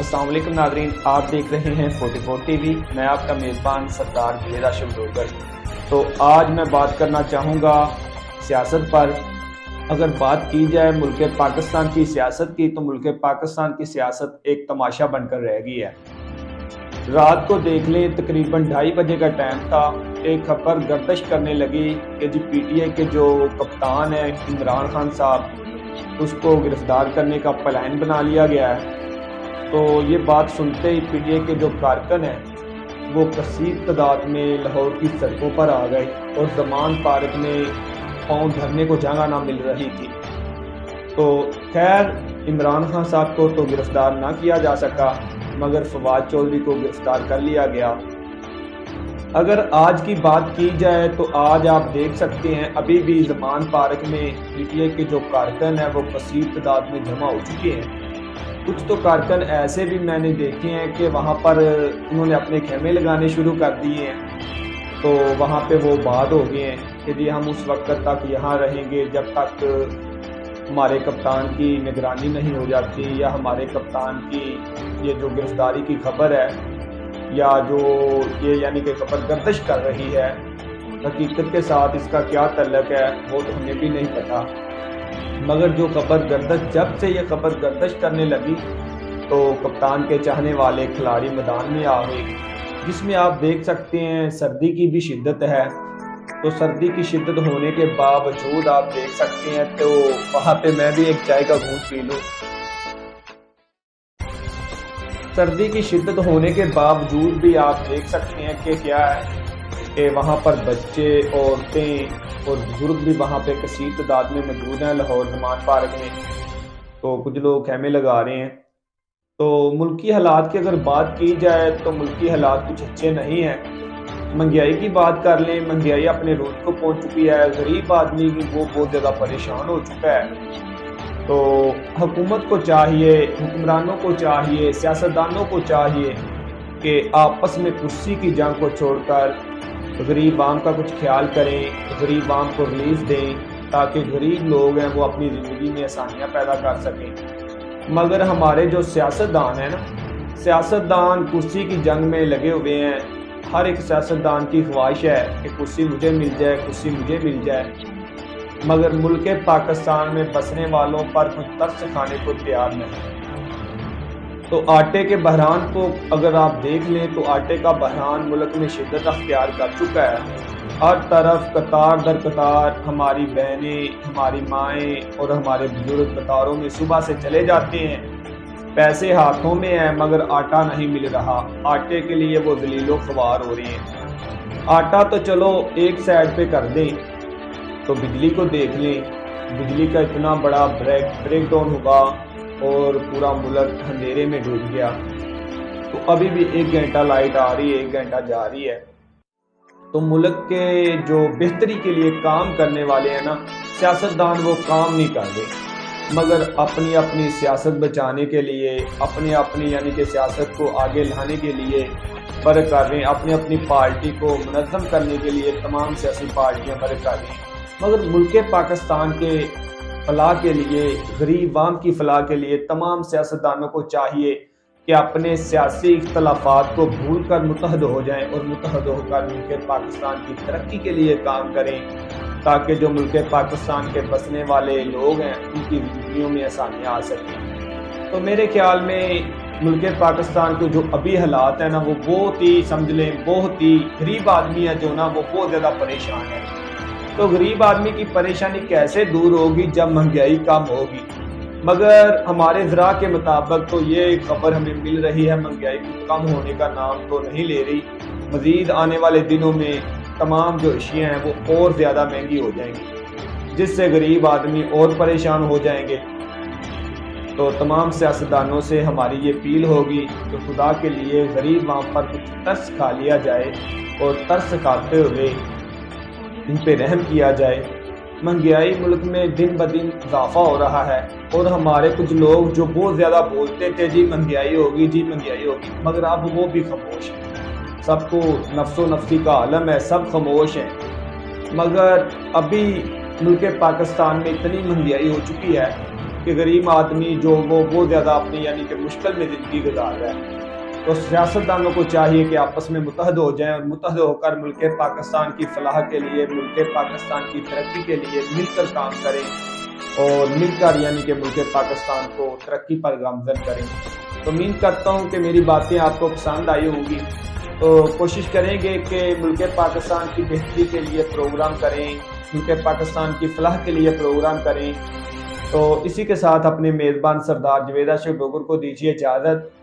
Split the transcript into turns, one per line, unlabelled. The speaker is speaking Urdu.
السلام علیکم ناظرین، آپ دیکھ رہے ہیں 44 ٹی وی۔ میں آپ کا میزبان سردار بلال راشد ڈوگر۔ تو آج میں بات کرنا چاہوں گا سیاست پر۔ اگر بات کی جائے ملک پاکستان کی سیاست کی تو ملک پاکستان کی سیاست ایک تماشا بن کر رہ گئی ہے۔ رات کو دیکھ لیں، تقریباً 2:30 بجے کا ٹائم تھا، ایک خبر گردش کرنے لگی کہ جی پی ٹی آئی کے جو کپتان ہیں عمران خان صاحب، اس کو گرفتار کرنے کا پلان بنا لیا گیا ہے۔ تو یہ بات سنتے ہی پی ٹی آئی کے جو کارکن ہیں وہ کثیر تعداد میں لاہور کی سڑکوں پر آ گئے اور زمان پارک میں پاؤں دھرنے کو جگہ نہ مل رہی تھی۔ تو خیر عمران خان صاحب کو تو گرفتار نہ کیا جا سکا، مگر فواد چودھری کو گرفتار کر لیا گیا۔ اگر آج کی بات کی جائے تو آج آپ دیکھ سکتے ہیں ابھی بھی زمان پارک میں پی ٹی آئی کے جو کارکن ہیں وہ کثیر تعداد میں جمع ہو چکے ہیں۔ کچھ تو کارکن ایسے بھی میں نے دیکھے ہیں کہ وہاں پر انہوں نے اپنے خیمے لگانے شروع کر دیے ہیں، تو وہاں پہ وہ بات ہو گئے ہیں کہ جی ہم اس وقت تک یہاں رہیں گے جب تک ہمارے کپتان کی نگرانی نہیں ہو جاتی، یا ہمارے کپتان کی یہ جو گرفتاری کی خبر ہے یا جو یہ یعنی کہ خبر گردش کر رہی ہے، حقیقت کے ساتھ اس کا کیا تعلق ہے وہ تو ہمیں بھی نہیں پتا۔ مگر جو خبر گردش، جب سے یہ خبر گردش کرنے لگی تو کپتان کے چاہنے والے کھلاڑی میدان میں آ گئے، جس میں آپ دیکھ سکتے ہیں سردی کی بھی شدت ہے۔ تو سردی کی شدت ہونے کے باوجود آپ دیکھ سکتے ہیں تو وہاں پہ میں بھی ایک چائے کا گھونٹ پی لوں۔ سردی کی شدت ہونے کے باوجود بھی آپ دیکھ سکتے ہیں کہ کیا ہے کہ وہاں پر بچے، عورتیں اور بزرگ بھی وہاں پہ کثیر تعداد میں موجود ہیں لاہور زمان پارک میں۔ تو کچھ لوگ خیمے لگا رہے ہیں۔ تو ملکی حالات کی اگر بات کی جائے تو ملکی حالات کچھ اچھے نہیں ہیں۔ مہنگائی کی بات کر لیں، مہنگائی اپنے روز کو پہنچ چکی ہے، غریب آدمی کی وہ بہت زیادہ پریشان ہو چکا ہے۔ تو حکومت کو چاہیے، حکمرانوں کو چاہیے، سیاستدانوں کو چاہیے کہ آپس میں کرسی کی جنگ کو چھوڑ کر غریب عام کا کچھ خیال کریں، غریب عام کو ریلیف دیں، تاکہ غریب لوگ ہیں وہ اپنی زندگی میں آسانیاں پیدا کر سکیں۔ مگر ہمارے جو سیاستدان ہیں نا، سیاستدان کرسی کی جنگ میں لگے ہوئے ہیں۔ ہر ایک سیاستدان کی خواہش ہے کہ کرسی مجھے مل جائے، کرسی مجھے مل جائے، مگر ملک پاکستان میں بسنے والوں پر کچھ ترس کھانے کو تیار نہیں۔ تو آٹے کے بحران کو اگر آپ دیکھ لیں تو آٹے کا بحران ملک میں شدت اختیار کر چکا ہے۔ ہر طرف قطار در قطار ہماری بہنیں، ہماری مائیں اور ہمارے بزرگ قطاروں میں صبح سے چلے جاتے ہیں، پیسے ہاتھوں میں ہیں مگر آٹا نہیں مل رہا۔ آٹے کے لیے وہ ذلیل و خوار ہو رہے ہیں۔ آٹا تو چلو ایک سائڈ پہ کر دیں، تو بجلی کو دیکھ لیں، بجلی کا اتنا بڑا بریک ڈاؤن ہوا اور پورا ملک اندھیرے میں ڈوب گیا۔ تو ابھی بھی 1 گھنٹہ لائٹ آ رہی ہے، 1 گھنٹہ جا رہی ہے۔ تو ملک کے جو بہتری کے لیے کام کرنے والے ہیں نا سیاستدان، وہ کام نہیں کر رہے، مگر اپنی اپنی سیاست بچانے کے لیے، اپنی یعنی کہ سیاست کو آگے لانے کے لیے برق کر رہے ہیں، اپنی اپنی پارٹی کو منظم کرنے کے لیے تمام سیاسی پارٹیاں برق کر رہی ہیں۔ مگر ملک پاکستان کے فلاح کے لیے، غریب عوام کی فلاح کے لیے تمام سیاستدانوں کو چاہیے کہ اپنے سیاسی اختلافات کو بھول کر متحد ہو جائیں اور متحد ہو کر ملک پاکستان کی ترقی کے لیے کام کریں، تاکہ جو ملک پاکستان کے بسنے والے لوگ ہیں ان کی زندگیوں میں آسانیاں آ سکیں۔ تو میرے خیال میں ملک پاکستان کے جو ابھی حالات ہیں نا وہ بہت ہی سمجھ لیں بہت ہی غریب آدمی ہے جو نا وہ بہت زیادہ پریشان ہے۔ تو غریب آدمی کی پریشانی کیسے دور ہوگی جب مہنگائی کم ہوگی؟ مگر ہمارے ذرا کے مطابق تو یہ خبر ہمیں مل رہی ہے مہنگائی کم ہونے کا نام تو نہیں لے رہی۔ مزید آنے والے دنوں میں تمام جو اشیاء ہیں وہ اور زیادہ مہنگی ہو جائیں گی، جس سے غریب آدمی اور پریشان ہو جائیں گے۔ تو تمام سیاستدانوں سے ہماری یہ اپیل ہوگی کہ خدا کے لیے غریب عوام پر کچھ ترس کھا لیا جائے اور ترس کھاتے ہوئے ان پہ رحم کیا جائے۔ مہنگائی ملک میں دن بدن اضافہ ہو رہا ہے، اور ہمارے کچھ لوگ جو بہت زیادہ بولتے تھے جی مہنگائی ہوگی، جی مہنگائی ہوگی، مگر اب وہ بھی خاموش ہیں۔ سب کو نفس و نفسی کا عالم ہے، سب خاموش ہیں۔ مگر ابھی ملک پاکستان میں اتنی مہنگائی ہو چکی ہے کہ غریب آدمی جو وہ زیادہ اپنی یعنی کہ مشکل میں زندگی گزار رہا ہے۔ تو سیاستدانوں کو چاہیے کہ آپس میں متحد ہو جائیں اور متحد ہو کر ملک پاکستان کی فلاح کے لیے، ملک پاکستان کی ترقی کے لیے مل کر کام کریں اور مل کر یعنی کہ ملک پاکستان کو ترقی پر گامزن کریں۔ تو امید کرتا ہوں کہ میری باتیں آپ کو پسند آئی ہوں گی، تو کوشش کریں گے کہ ملک پاکستان کی بہتری کے لیے پروگرام کریں، ملک پاکستان کی فلاح کے لیے پروگرام کریں۔ تو اسی کے ساتھ اپنے میزبان سردار جوید اشرف ڈوگر کو دیجیے اجازت۔